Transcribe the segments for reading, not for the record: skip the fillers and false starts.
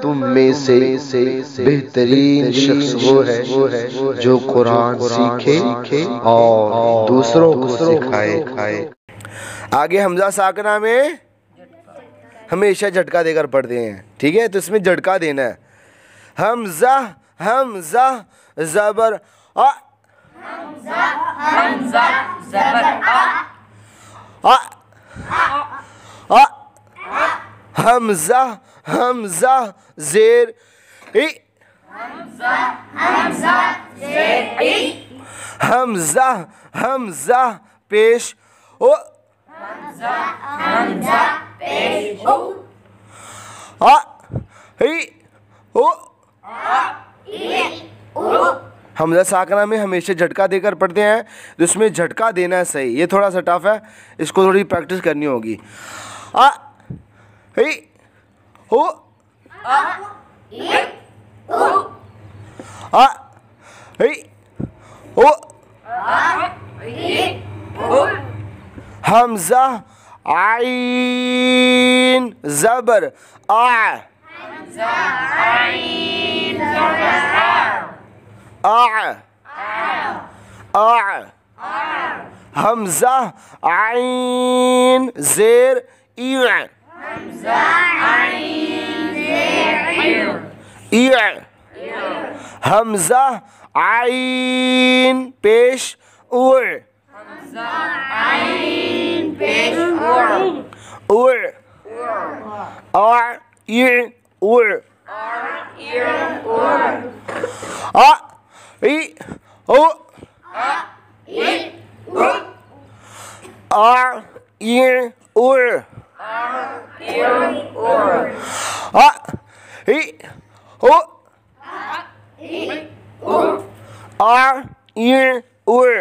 तुम में से बेहतरीन शख्स वो है जो कुरान सीखे और दूसरों को सिखाए। आगे हमजा साकना में हमेशा झटका देकर पढ़ते हैं, ठीक है? तो इसमें झटका देना है। हमजा हमजा ज़बर आ, हमजा हमजा ज़बर आ, आ, हमजा हमजा ज़ेर ई, हमजा हमजा ज़ेर ई, हमजा हमजा पेश ओ, हमजा हमजा पेश ओ, आ ई ओ। हमजा साकना में हमेशा झटका देकर पढ़ते हैं, तो इसमें झटका देना है सही। ये थोड़ा सा टफ है, इसको थोड़ी प्रैक्टिस करनी होगी। आ ही हो आ ही हो। हमजा आइन ज़बर आ, हमजा आइन ज़बर आ, आ। हमजा आइन ज़ेर ई, हमजा आइन ज़ेर ई। हमजा आइन पेश उर, हमजा आइन पेश उर उर आ ई उर आ ई ओ आ ई उर आ ई ओ आ ई उर।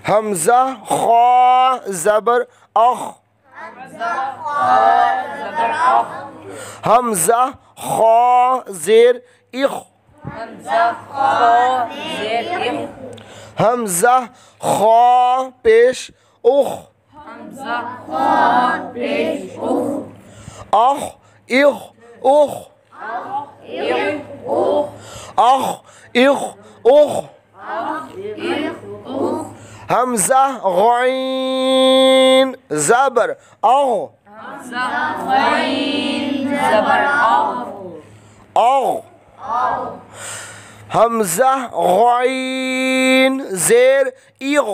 हमजा खा ज़बर अख, हमजा खा ज़ेर इख, हमजा खा पेश उख, अख इख उख, अख इख उख। हमजा गईन ज़बर औ, औ। हमजा गईन ज़ेर इग़,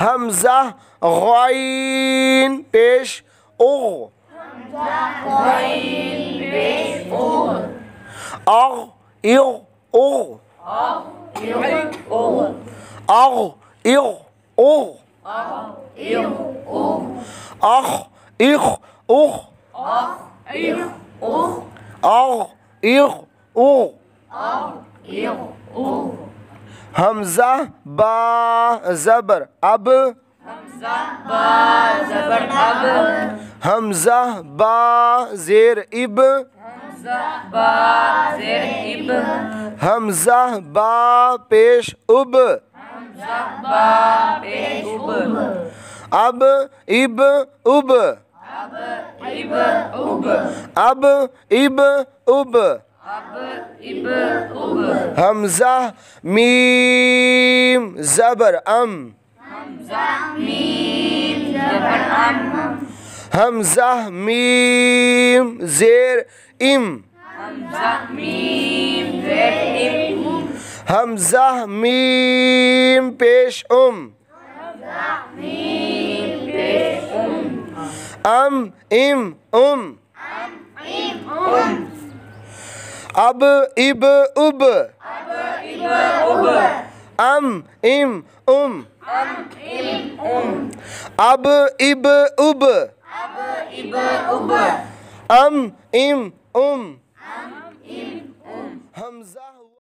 हमजा गईन पेश उग़, अग़ इग़ उग़, अग़ इग़ उग़, अग़ इग़ उग़, अग़ इग़ उग़। हमजा बा ज़बर अब, हमजा बा ज़ेर इब, हमजा बा पेश उब, अब इब उब, अब इब उब। हमजा मीम ज़बर अम, हमजा मीम ज़ेर इम, हमजा मीम पेश अम इम अब इब उब, अम इम अब इब उब, अम इम हमजा